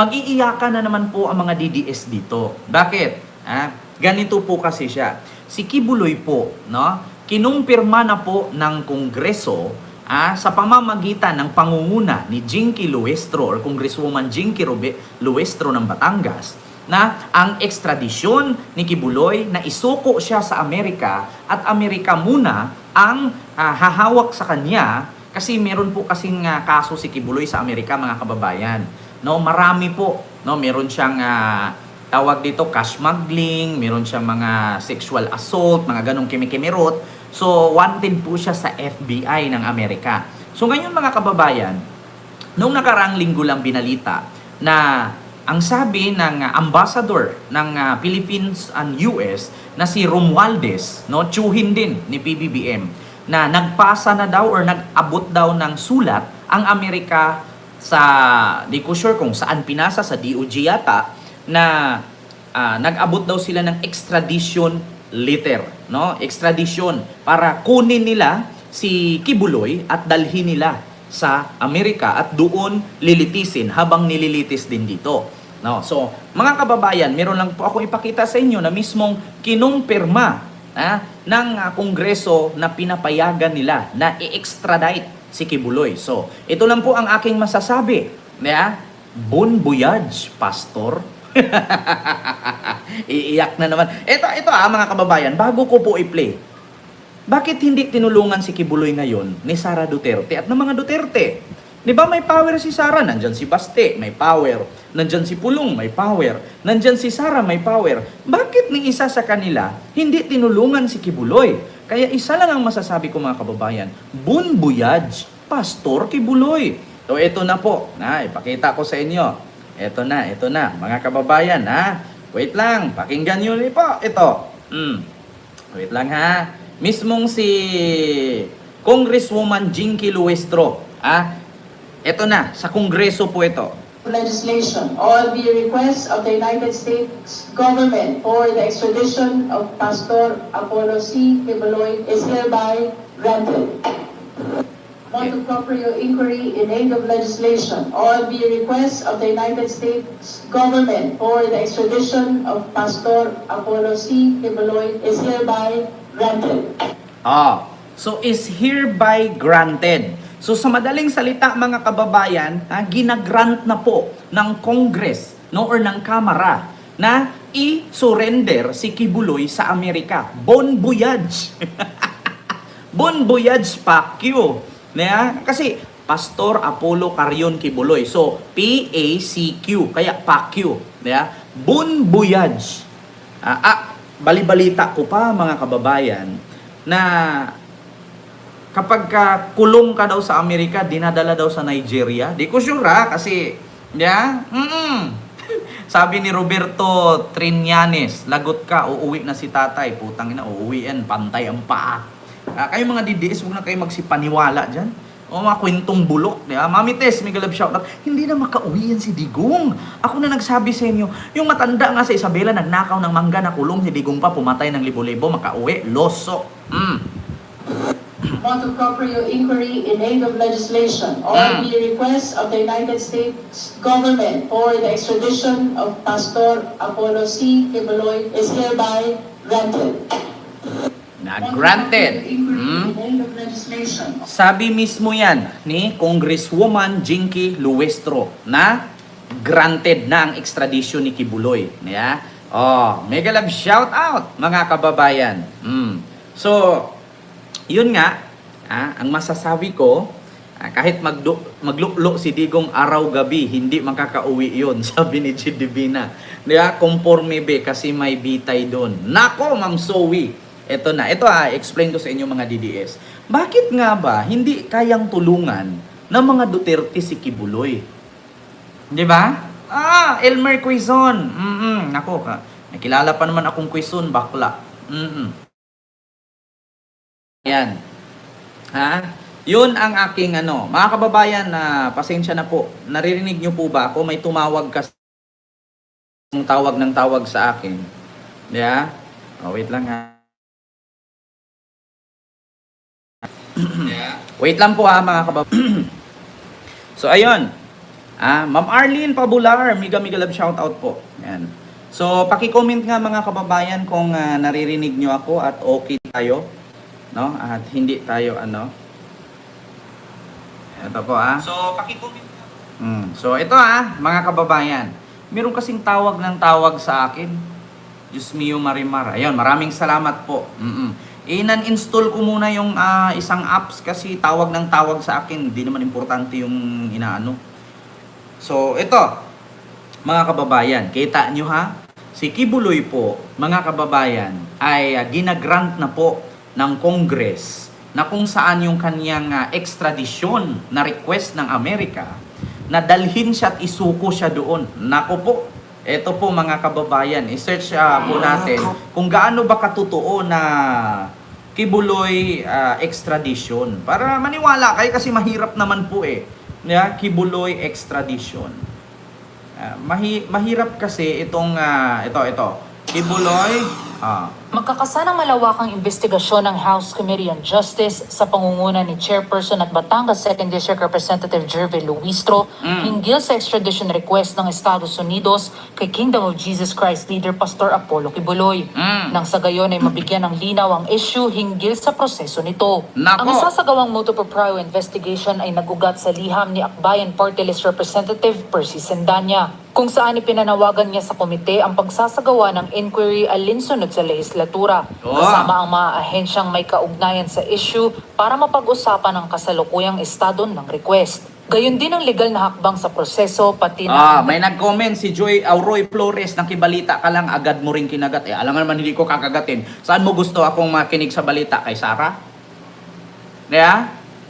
mag-iiyakan na naman po ang mga DDS dito. Bakit? Ganito po kasi siya. Si Kibuloy po, no, kinumpirma na po ng Kongreso sa pamamagitan ng pangunguna ni Jinky Luestro or Congresswoman Jinky Luestro ng Batangas na ang ekstradisyon ni Kibuloy na isuko siya sa Amerika at Amerika muna ang hahawak sa kanya kasi meron po kasing kaso si Kibuloy sa Amerika, mga kababayan. No, marami po, no, meron siyang tawag dito cash smuggling, meron siyang mga sexual assault, mga ganong kimikimirot. So wanted po siya sa FBI ng Amerika. So ngayon mga kababayan, nung nakaraang linggo lang binalita na ang sabi ng ambassador ng Philippines and US na si Romualdez, no, tsuhin din ni PBBM, na nagpasa na daw or nag-abot daw ng sulat ang Amerika sa, di ko sure kung saan pinasa, sa DOJ yata, na nag-abot daw sila ng extradition letter, no? Extradition para kunin nila si Kibuloy at dalhin nila sa Amerika at doon lilitisin habang nililitis din dito. No, so mga kababayan, meron lang po ako ipakita sa inyo na mismong kinumpirma ng Kongreso na pinapayagan nila na i-extradite si Kibuloy. So, ito lang po ang aking masasabi. Bon voyage, Pastor. Iiyak na naman. Ito mga kababayan, bago ko po i-play. Bakit hindi tinulungan si Kibuloy ngayon ni Sara Duterte at ng mga Duterte? Di ba may power si Sara? Nandyan si Baste, may power. Nandyan si Pulong, may power. Nandyan si Sara, may power. Bakit ni isa sa kanila hindi tinulungan si Kibuloy? Kaya isa lang ang masasabi ko mga kababayan. Bon voyage, Pastor Kibuloy. So ito na po. Ipakita ko sa inyo. Ito na. Mga kababayan, wait lang. Pakinggan nyo po. Ito. Wait lang Mismong si Congresswoman Jinky Luestro. Ito na, sa Kongreso po ito. Legislation on the request of the United States government for the extradition of Pastor Apollo C. Kibuloy is hereby granted. Motu proprio inquiry in aid of legislation on the request of the United States government for the extradition of Pastor Apollo C. Kibuloy is hereby granted. So is hereby granted. So sa madaling salita mga kababayan, ginagrant na po ng Congress, no, or ng Kamara na i-surrender si Kibuloy sa Amerika. Bon voyage. Bon voyage, Pacquiao. Kasi Pastor Apollo Carion Kibuloy. So P-A-C-Q, kaya Pacquiao. Bon voyage. Balibalita ko pa mga kababayan na kapag kulong ka daw sa Amerika, dinadala daw sa Nigeria. Di ko sure kasi, sabi ni Roberto Trillanes, lagot ka, uuwi na si tatay. Putang ina, uuwi yan, pantay ang paa. Kayo mga DDS, huwag na kayo magsipaniwala dyan. O mga kwentong bulok. Mami Tess, may galab shoutout. Hindi na makauwi yan si Digong. Ako na nagsabi sa inyo, yung matanda nga sa Isabela, nagnakaw ng mangga na kulong, si Digong pa, pumatay ng libo-libo, makauwi, loso. Motu proprio inquiry in aid of legislation on the request of the United States government for the extradition of Pastor Apollo C. Kibuloy is hereby granted. Granted. Sabi mismo yan ni Congresswoman Jinky Luestro na granted na ang extradition ni Kibuloy. Mega love shout out mga kababayan. So, yun nga, ang masasabi ko, kahit magluklo si Digong araw-gabi, hindi makakauwi yun, sabi ni G. Divina. Conforme be, kasi may bitay doon. Nako, Ma'am Zoe. Ito na. Ito explain ko sa inyo mga DDS. Bakit nga ba hindi kayang tulungan ng mga Duterte si Kibuloy? Di ba? Elmer Quezon. Nako, nakilala pa naman akong Quezon, bakla. Yan. Yun ang aking mga kababayan, pasensya na po. Naririnig nyo po ba ako? May tumawag kasi tawag ng tawag sa akin. Wait lang Wait lang po mga kababayan. So ayun. Ma'am Arlene Pabular, mega love shoutout po. Yan. So, paki-comment nga mga kababayan kung naririnig nyo ako at okay tayo, no? At hindi tayo Ito po So, paki-comment nga. So, ito mga kababayan. Meron kasing tawag ng tawag sa akin. Diyos mio Marimar. Ayun, maraming salamat po. Inan-install ko muna yung isang apps kasi tawag ng tawag sa akin. Hindi naman importante yung inaano. So, ito. Mga kababayan, kita nyo Si Kibuloy po, mga kababayan, ay ginagrant na po ng Congress na kung saan yung kanyang extradition na request ng Amerika na dalhin siya at isuko siya doon. Nako po, ito po mga kababayan, i-search po natin kung gaano ba katotoo na Kibuloy extradition. Para maniwala kayo kasi mahirap naman po Kibuloy extradition. Mahirap kasi itong ito. Kibuloy Magkakasanang malawakang investigasyon ng House Committee on Justice sa pangunguna ni Chairperson at Batangas 2nd District Representative Jervy Luistro hinggil sa extradition request ng Estados Unidos kay Kingdom of Jesus Christ leader Pastor Apollo Kibuloy. Nang sa gayon ay mabigyan ng linaw ang issue hinggil sa proseso nito. Nako. Ang isasagawang motu proprio investigation ay nagugat sa liham ni Akbayan Party List Representative Percy Sendanya, kung saan ipinanawagan niya sa komite ang pagsasagawa ng inquiry alinsunod sa lehislatura, kasama ang mga ahensyang may kaugnayan sa issue para mapag-usapan ang kasalukuyang estado ng request. Gayon din ang legal na hakbang sa proseso, pati na... may nag-comment si Joy Auroy Flores, nakibalita ka lang, agad mo rin kinagat. Alam nga naman hindi ko kakagatin. Saan mo gusto akong makinig sa balita? Kay Sarah?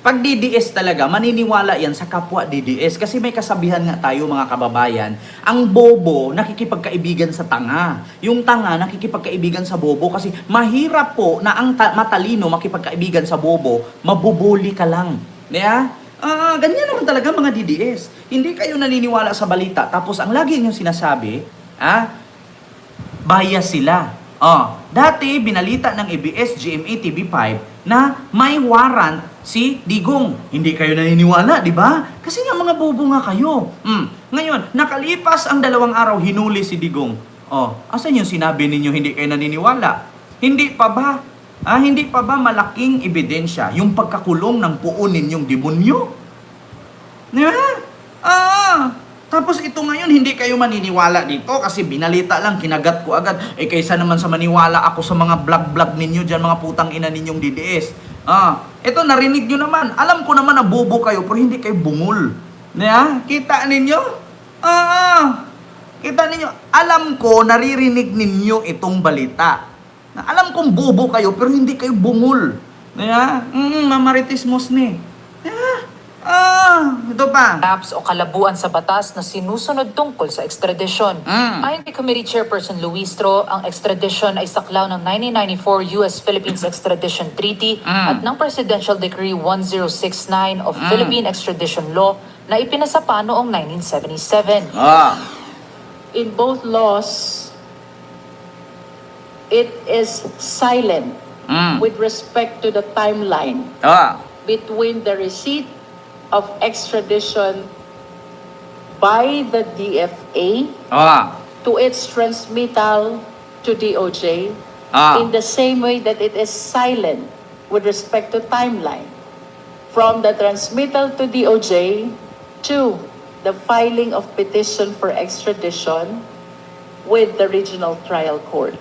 Pag DDS talaga, maniniwala yan sa kapwa DDS. Kasi may kasabihan nga tayo mga kababayan, ang bobo nakikipagkaibigan sa tanga. Yung tanga nakikipagkaibigan sa bobo kasi mahirap po na ang matalino makipagkaibigan sa bobo, mabubuli ka lang. Ganyan naman talaga mga DDS. Hindi kayo naniniwala sa balita. Tapos ang lagi nyo sinasabi, bias sila. Dati, binalita ng ABS, GMA, TV5 na may warrant si Digong. Hindi kayo naniniwala, di ba? Kasi nga mga bobo nga kayo. Ngayon, nakalipas ang 2 araw, hinuli si Digong. Asan yung sinabi ninyo hindi kayo naniniwala? Hindi pa ba? Hindi pa ba malaking ebidensya yung pagkakulong ng puon ninyong demonyo? Di ba? Tapos ito ngayon, hindi kayo maniniwala dito kasi binalita lang, kinagat ko agad. Kaysa naman sa maniwala ako sa mga vlog ninyo dyan, mga putang ina ninyong DDS. Ito, narinig nyo naman. Alam ko naman na bobo kayo, pero hindi kayo bungol. Kita ninyo? Kita ninyo? Alam ko, naririnig ninyo itong balita. Alam kong bobo kayo, pero hindi kayo bungol. Mamarites Mosne. Ito pa. apps o kalabuan sa batas na sinusunod tungkol sa extradition. Ayon kay Committee Chairperson Luistro, ang extradition ay saklaw ng 1994 U.S.-Philippines Extradition Treaty at ng Presidential Decree 1069 of Philippine Extradition Law na ipinasa pa noong 1977. In both laws, it is silent with respect to the timeline between the receipt of extradition by the DFA to its transmittal to DOJ in the same way that it is silent with respect to timeline from the transmittal to DOJ to the filing of petition for extradition with the Regional Trial Court.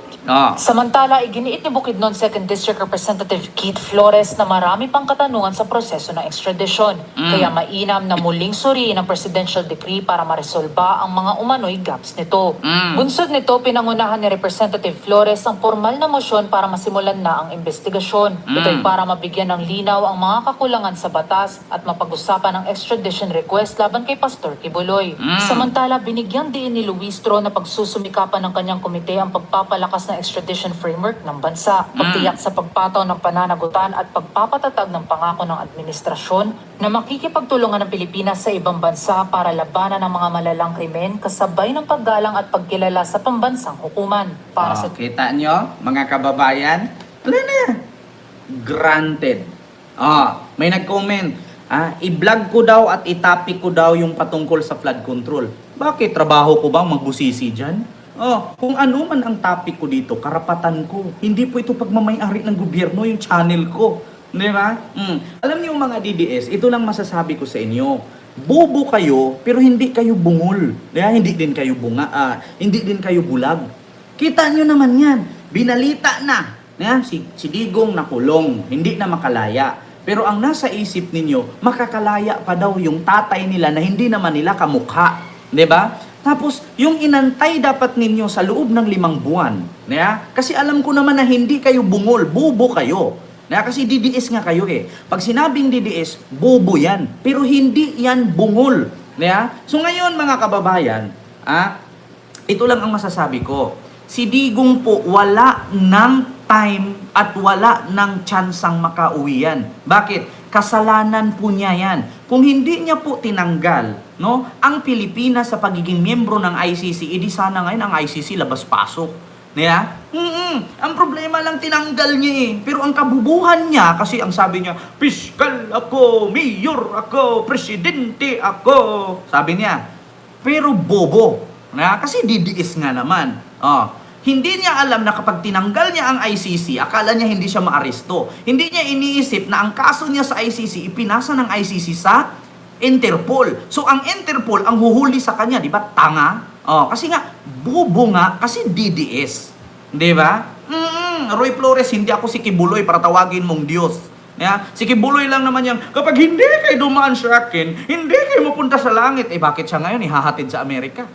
Samantala, iginiit ni Bukidnon 2nd District Representative Keith Flores na marami pang katanungan sa proseso ng extradition. Kaya mainam na muling suriin ang presidential decree para maresolba ang mga umano'y gaps nito. Bunsod nito, pinangunahan ni Representative Flores ang formal na motion para masimulan na ang investigasyon. Ito'y para mabigyan ng linaw ang mga kakulangan sa batas at mapag-usapan ang extradition request laban kay Pastor Kibuloy. Samantala, binigyan din ni Luistro na pagsusumikapan ng kanyang komite ang pagpapalakas ng extradition framework ng bansa, pagtiyak sa pagpataw ng pananagutan at pagpapatatag ng pangako ng administrasyon na makikipagtulungan ng Pilipinas sa ibang bansa para labanan ang mga malalang krimen kasabay ng paggalang at pagkilala sa pambansang hukuman. Para sa Kita nyo, mga kababayan? Wala na. Granted. May nag-comment. I-vlog ko daw at i-topic ko daw yung patungkol sa flood control. Bakit? Trabaho ko bang magbusisi dyan? Kung ano man ang topic ko dito, karapatan ko. Hindi po ito pagmamay-ari ng gobyerno, yung channel ko. Di ba? Alam niyo mga DDS, ito lang masasabi ko sa inyo. Bobo kayo, pero hindi kayo bungol. Hindi din kayo hindi din kayo bulag. Kita nyo naman yan. Binalita na. Si Digong nakulong, hindi na makalaya. Pero ang nasa isip ninyo, makakalaya pa daw yung tatay nila na hindi naman nila kamukha. Di ba? Tapos, yung inantay dapat ninyo sa loob ng 5 buwan. Kasi alam ko naman na hindi kayo bungol, bobo kayo. Kasi DDS nga kayo eh. Pag sinabing DDS, bobo yan. Pero hindi yan bungol. So ngayon mga kababayan, ito lang ang masasabi ko. Si Digong po wala ng time at wala ng tsansang makauwi yan. Bakit? Kasalanan po niya yan. Kung hindi niya po tinanggal ang Pilipinas sa pagiging miyembro ng ICC, edi sana ngayon ang ICC labas-pasok. Ang problema lang tinanggal niya eh. Pero ang kabubuhan niya, kasi ang sabi niya, piskal ako, mayor ako, presidente ako. Sabi niya. Pero bobo. Kasi DDS nga naman. Hindi niya alam na kapag tinanggal niya ang ICC, akala niya hindi siya maaresto. Hindi niya iniisip na ang kaso niya sa ICC, ipinasa ng ICC sa Interpol. So ang Interpol ang huhuli sa kanya, di ba? Tanga. Kasi nga, bobo nga, kasi DDS. Di ba? Roy Flores, hindi ako si Kibuloy para tawagin mong Diyos. Si Kibuloy lang naman yan, kapag hindi kayo dumaan sa akin, hindi kayo mapunta sa langit. Bakit siya ngayon ihahatid sa Amerika?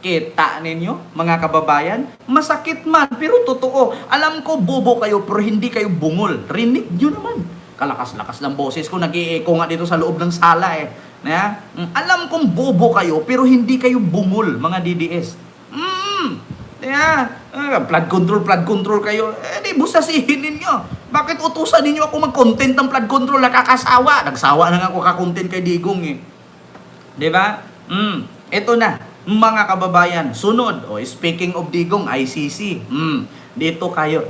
Kita ninyo, mga kababayan? Masakit man, pero totoo. Alam ko, bobo kayo, pero hindi kayo bungol. Rinig nyo naman. Kalakas-lakas ng boses ko, nag-i-echo nga dito sa loob ng sala eh. Alam kong bobo kayo, pero hindi kayo bungol, mga DDS. Flood control kayo. Di busasihin ninyo. Bakit utusan ninyo ako mag-content ng flood control? Nakakasawa. Nagsawa na nga ako ka-content kay Digong eh. Di ba? Ito na, mga kababayan. Sunod, speaking of Digong, ICC. Dito tayo.